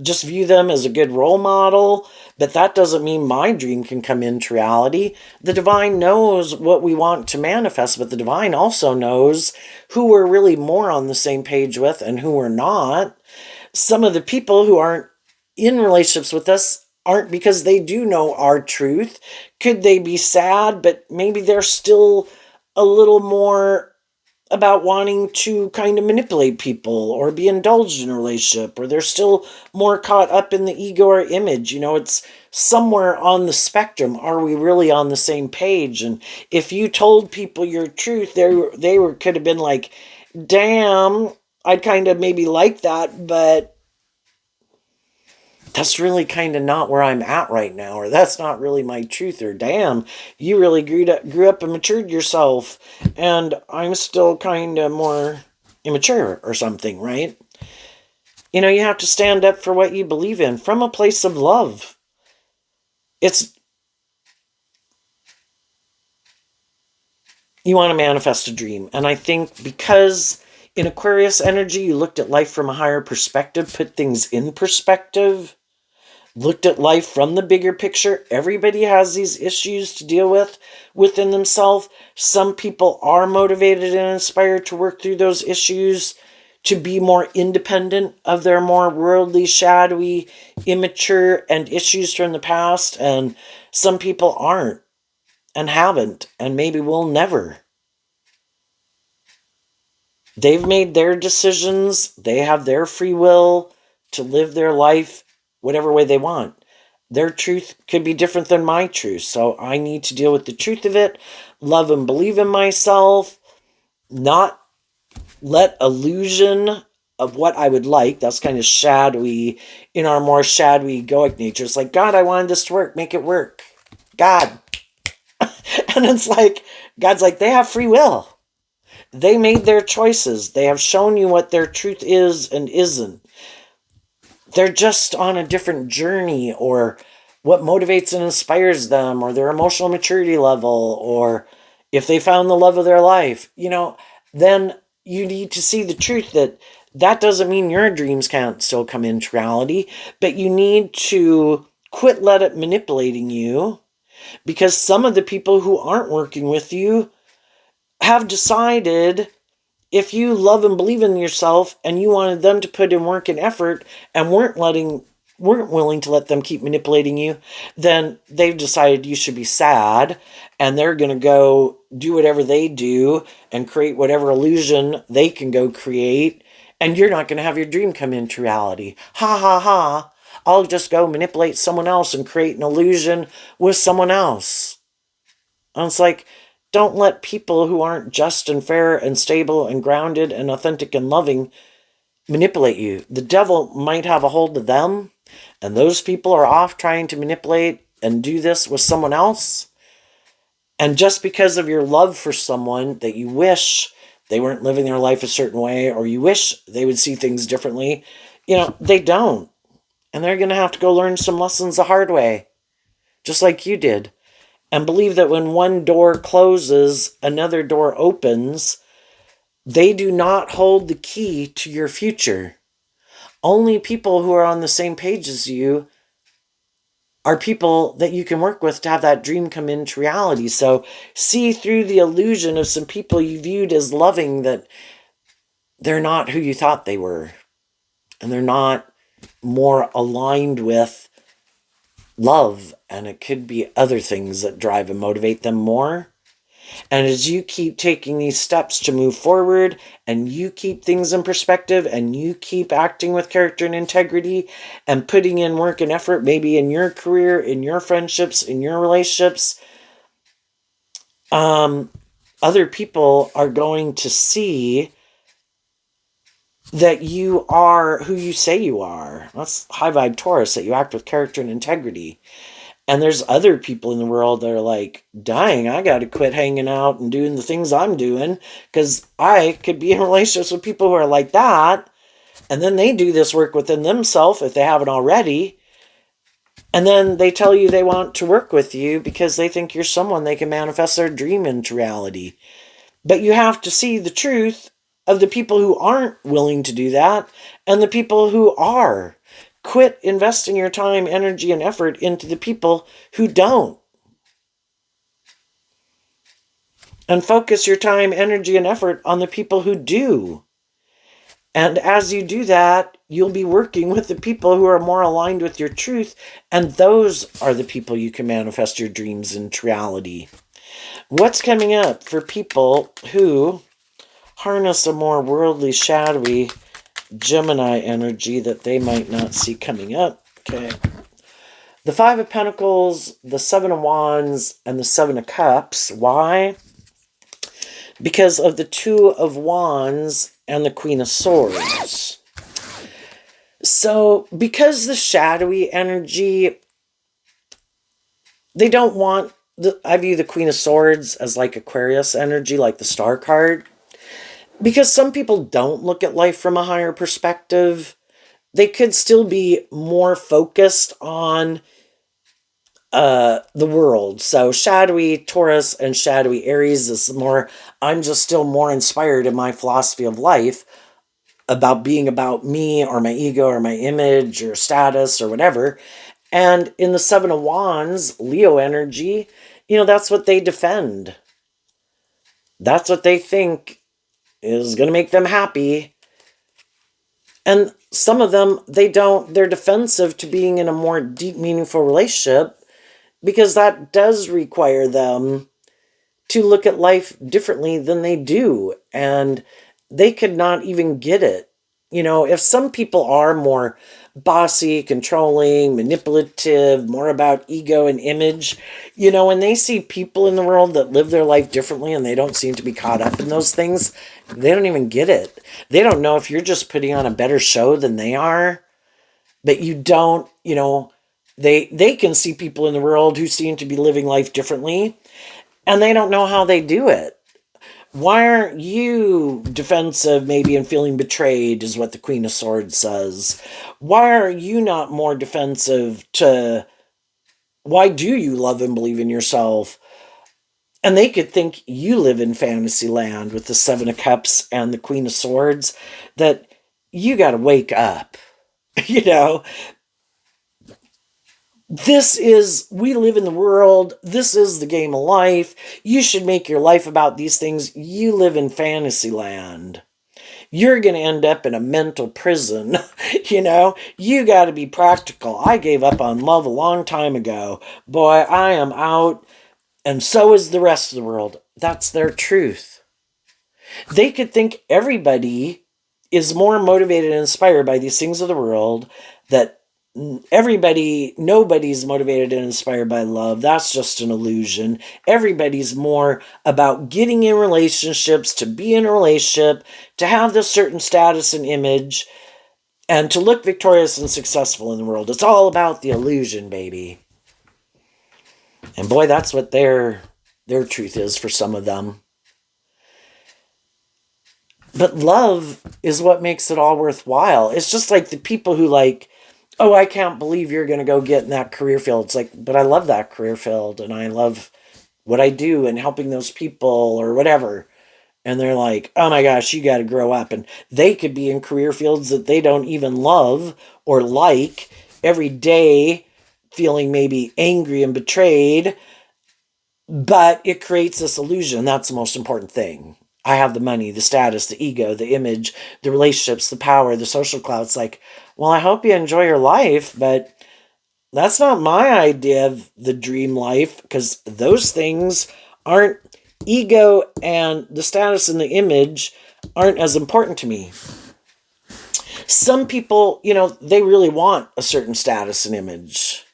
Speaker 1: Just view them as a good role model. But that doesn't mean my dream can come into reality. The divine knows what we want to manifest, but the divine also knows who we're really more on the same page with and who we're not. Some of the people who aren't in relationships with us aren't because they do know our truth. Could they be sad, but maybe they're still a little more about wanting to kind of manipulate people or be indulged in a relationship, or they're still more caught up in the ego or image. You know, it's somewhere on the spectrum. Are we really on the same page? And if you told people your truth, they could have been like, damn, I'd kind of maybe like that, but that's really kind of not where I'm at right now, or that's not really my truth, or damn, you really grew up and matured yourself, and I'm still kind of more immature or something, right? You know, you have to stand up for what you believe in from a place of love. It's, you want to manifest a dream, and I think because In Aquarius energy, you looked at life from a higher perspective, put things in perspective, looked at life from the bigger picture. Everybody has these issues to deal with within themselves. Some people are motivated and inspired to work through those issues, to be more independent of their more worldly, shadowy, immature, and issues from the past. And some people aren't and haven't and maybe will never. They've made their decisions. They have their free will to live their life whatever way they want. Their truth could be different than my truth. So I need to deal with the truth of it, love and believe in myself, not let illusion of what I would like, that's kind of shadowy, in our more shadowy egoic nature. It's like, God, I wanted this to work, make it work. God. And it's like, God's like, they have free will. They made their choices. They have shown you what their truth is and isn't. They're just on a different journey, or what motivates and inspires them, or their emotional maturity level, or if they found the love of their life, then you need to see the truth that doesn't mean your dreams can't still come into reality, but you need to quit let it manipulating you, because some of the people who aren't working with you have decided, if you love and believe in yourself and you wanted them to put in work and effort and weren't willing to let them keep manipulating you, then they've decided you should be sad, and they're going to go do whatever they do and create whatever illusion they can go create, and you're not going to have your dream come into reality. Ha ha ha. I'll just go manipulate someone else and create an illusion with someone else. And it's like, don't let people who aren't just and fair and stable and grounded and authentic and loving manipulate you. The devil might have a hold of them, and those people are off trying to manipulate and do this with someone else. And just because of your love for someone, that you wish they weren't living their life a certain way, or you wish they would see things differently, they don't. And they're going to have to go learn some lessons the hard way, just like you did. And believe that when one door closes, another door opens. They do not hold the key to your future. Only people who are on the same page as you are people that you can work with to have that dream come into reality. So see through the illusion of some people you viewed as loving, that they're not who you thought they were. And they're not more aligned with love, and it could be other things that drive and motivate them more. And as you keep taking these steps to move forward, and you keep things in perspective, and you keep acting with character and integrity, and putting in work and effort, maybe in your career, in your friendships, in your relationships, other people are going to see that you are who you say you are. That's high vibe Taurus, that you act with character and integrity. And there's other people in the world that are like, dang, I got to quit hanging out and doing the things I'm doing, because I could be in relationships with people who are like that. And then they do this work within themselves if they haven't already. And then they tell you they want to work with you because they think you're someone they can manifest their dream into reality. But you have to see the truth of the people who aren't willing to do that and the people who are. Quit investing your time, energy, and effort into the people who don't. And focus your time, energy, and effort on the people who do. And as you do that, you'll be working with the people who are more aligned with your truth, and those are the people you can manifest your dreams into reality. What's coming up for people who harness a more worldly, shadowy Gemini energy that they might not see coming up? Okay. The Five of Pentacles, the Seven of Wands, and the Seven of Cups. Why? Because of the Two of Wands and the Queen of Swords. So, because the shadowy energy, they don't want, I view the Queen of Swords as like Aquarius energy, like the Star card. Because some people don't look at life from a higher perspective. They could still be more focused on the world. So shadowy Taurus and shadowy Aries is more, I'm just still more inspired in my philosophy of life about being about me or my ego or my image or status or whatever. And in the Seven of Wands, Leo energy, that's what they defend. That's what they think is going to make them happy. And some of them, they're defensive to being in a more deep, meaningful relationship because that does require them to look at life differently than they do. And they could not even get it. If some people are more bossy, controlling, manipulative, more about ego and image, when they see people in the world that live their life differently and they don't seem to be caught up in those things, they don't even get it. They don't know if you're just putting on a better show than they are, but you don't, they can see people in the world who seem to be living life differently and they don't know how they do it. Why aren't you defensive, maybe, and feeling betrayed, is what the Queen of Swords says. Why are you not more defensive why do you love and believe in yourself? And they could think you live in fantasy land with the Seven of Cups and the Queen of Swords, that you got to wake up. you know, we live in the world. This is the game of life. You should make your life about these things. You live in fantasy land. You're going to end up in a mental prison. You got to be practical. I gave up on love a long time ago. Boy, I am out, and so is the rest of the world. That's their truth. They could think everybody is more motivated and inspired by these things of the world, that nobody's motivated and inspired by love. That's just an illusion. Everybody's more about getting in relationships, to be in a relationship, to have this certain status and image, and to look victorious and successful in the world. It's all about the illusion, baby. And boy, that's what their truth is for some of them. But love is what makes it all worthwhile. It's just like the people who oh, I can't believe you're going to go get in that career field. It's like, but I love that career field and I love what I do and helping those people or whatever. And they're like, oh my gosh, you got to grow up. And they could be in career fields that they don't even love or like, every day feeling maybe angry and betrayed. But it creates this illusion. That's the most important thing. I have the money, the status, the ego, the image, the relationships, the power, the social clout. It's like, well, I hope you enjoy your life, but that's not my idea of the dream life, because those things aren't, ego and the status and the image aren't as important to me. Some people, they really want a certain status and image,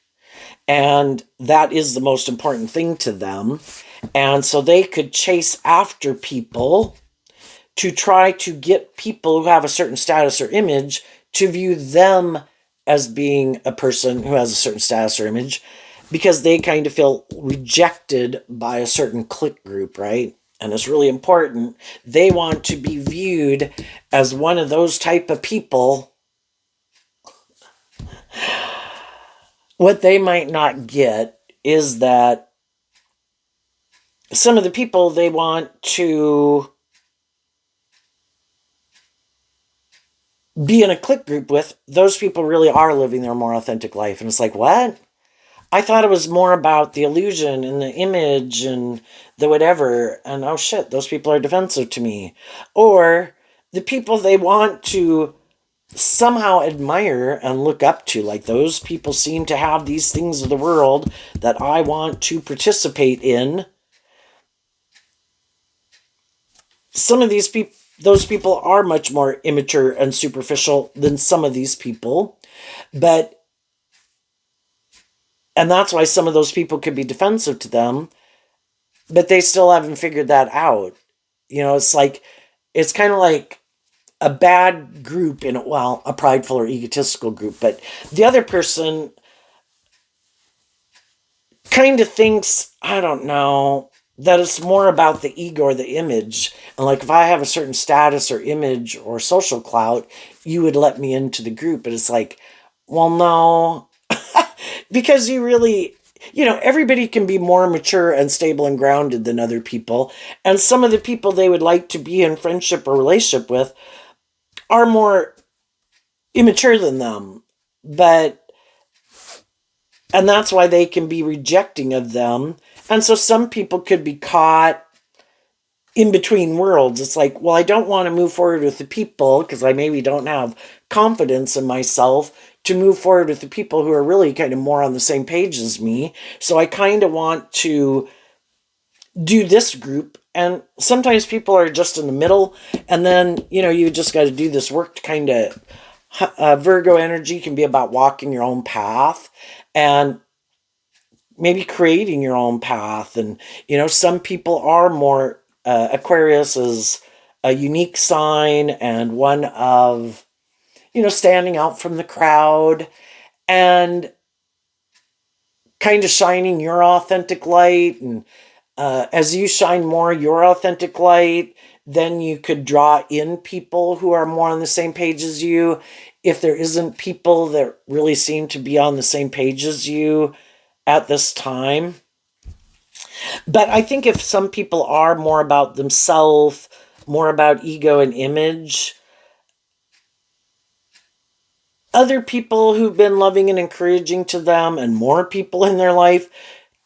Speaker 1: and that is the most important thing to them. And so they could chase after people to try to get people who have a certain status or image to view them as being a person who has a certain status or image, because they kind of feel rejected by a certain clique group, right? And it's really important. They want to be viewed as one of those type of people. What they might not get is that some of the people they want to be in a clique group with, those people really are living their more authentic life. And it's like, what? I thought it was more about the illusion and the image and the whatever. And oh shit, those people are defensive to me. Or the people they want to somehow admire and look up to, like, those people seem to have these things of the world that I want to participate in. Some of those people are much more immature and superficial than some of these people. And that's why some of those people could be defensive to them, but they still haven't figured that out. It's kind of like a bad group a prideful or egotistical group, but the other person kind of thinks, I don't know, that it's more about the ego or the image. And like, if I have a certain status or image or social clout, you would let me into the group. But it's like, well, no, because you really, everybody can be more mature and stable and grounded than other people. And some of the people they would like to be in friendship or relationship with are more immature than them. And that's why they can be rejecting of them. And so some people could be caught in between worlds. It's like, well, I don't want to move forward with the people because I maybe don't have confidence in myself to move forward with the people who are really kind of more on the same page as me. So I kind of want to do this group. And sometimes people are just in the middle. And then, you just got to do this work to kind of, Virgo energy can be about walking your own path and maybe creating your own path. And, some people are more, Aquarius is a unique sign and one of, standing out from the crowd and kind of shining your authentic light. And as you shine more your authentic light, then you could draw in people who are more on the same page as you. If there isn't people that really seem to be on the same page as you at this time. But I think if some people are more about themselves, more about ego and image, other people who've been loving and encouraging to them and more people in their life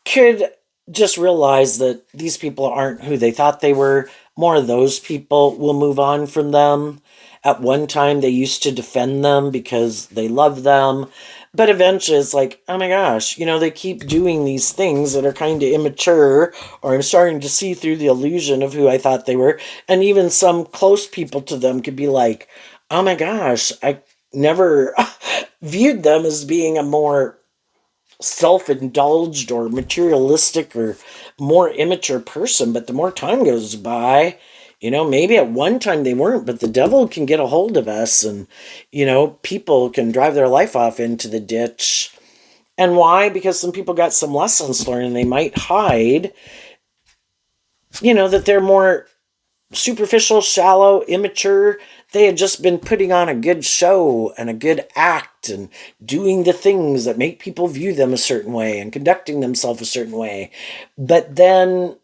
Speaker 1: could just realize that these people aren't who they thought they were. More of those people will move on from them. At one time, they used to defend them because they love them. But eventually, it's like, oh my gosh, they keep doing these things that are kind of immature, or I'm starting to see through the illusion of who I thought they were. And even some close people to them could be like, oh my gosh, I never viewed them as being a more self-indulged or materialistic or more immature person. But the more time goes by, maybe at one time they weren't, but the devil can get a hold of us and, people can drive their life off into the ditch. And why? Because some people got some lessons learned and they might hide, that they're more superficial, shallow, immature. They had just been putting on a good show and a good act and doing the things that make people view them a certain way and conducting themselves a certain way. But then,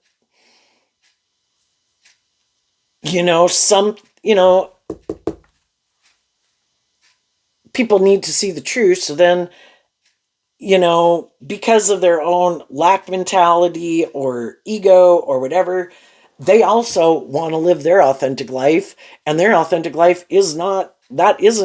Speaker 1: people need to see the truth. So then, because of their own lack mentality or ego or whatever, they also want to live their authentic life, and their authentic life isn't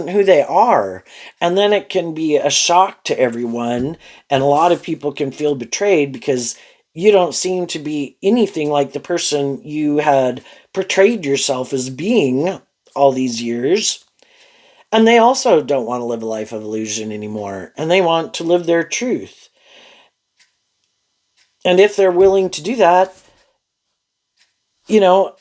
Speaker 1: who they are. And then it can be a shock to everyone, and a lot of people can feel betrayed because you don't seem to be anything like the person you had portrayed yourself as being all these years. And they also don't want to live a life of illusion anymore, and they want to live their truth. And if they're willing to do that, you know,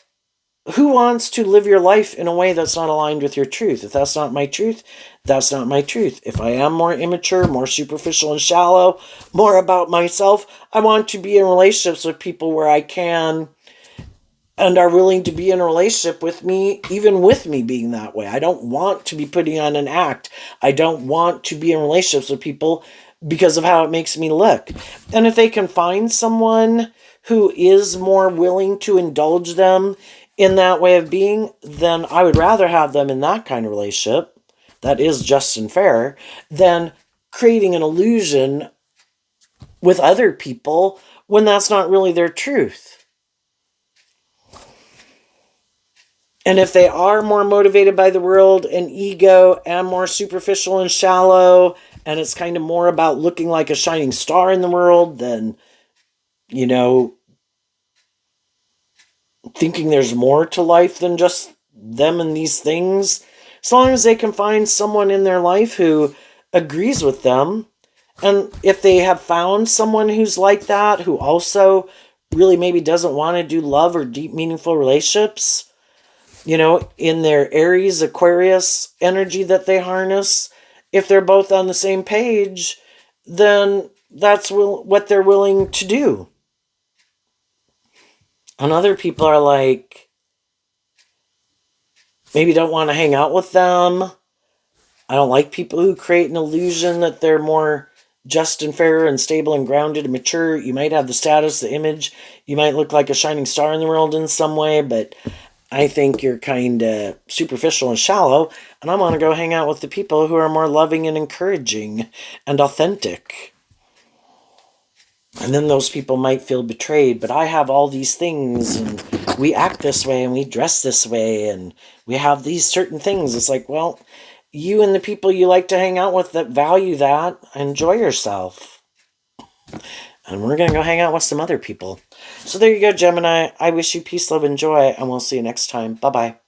Speaker 1: who wants to live your life in a way that's not aligned with your truth? If that's not my truth, that's not my truth. If I am more immature, more superficial and shallow, more about myself, I want to be in relationships with people where I can and are willing to be in a relationship with me, even with me being that way. I don't want to be putting on an act. I don't want to be in relationships with people because of how it makes me look. And if they can find someone who is more willing to indulge them in that way of being, then I would rather have them in that kind of relationship that is just and fair than creating an illusion with other people when that's not really their truth. And if they are more motivated by the world and ego and more superficial and shallow, and it's kind of more about looking like a shining star in the world than, you know, thinking there's more to life than just them and these things, as long as they can find someone in their life who agrees with them, and if they have found someone who's like that, who also really maybe doesn't want to do love or deep, meaningful relationships, in their Aries, Aquarius energy that they harness, if they're both on the same page, then that's what they're willing to do. And other people are like, maybe don't want to hang out with them. I don't like people who create an illusion that they're more just and fair and stable and grounded and mature. You might have the status, the image. You might look like a shining star in the world in some way, but I think you're kind of superficial and shallow, and I want to go hang out with the people who are more loving and encouraging and authentic. And then those people might feel betrayed, but I have all these things, and we act this way, and we dress this way, and we have these certain things. It's like, well, you and the people you like to hang out with that value that, enjoy yourself. And we're going to go hang out with some other people. So there you go, Gemini. I wish you peace, love, and joy, and we'll see you next time. Bye-bye.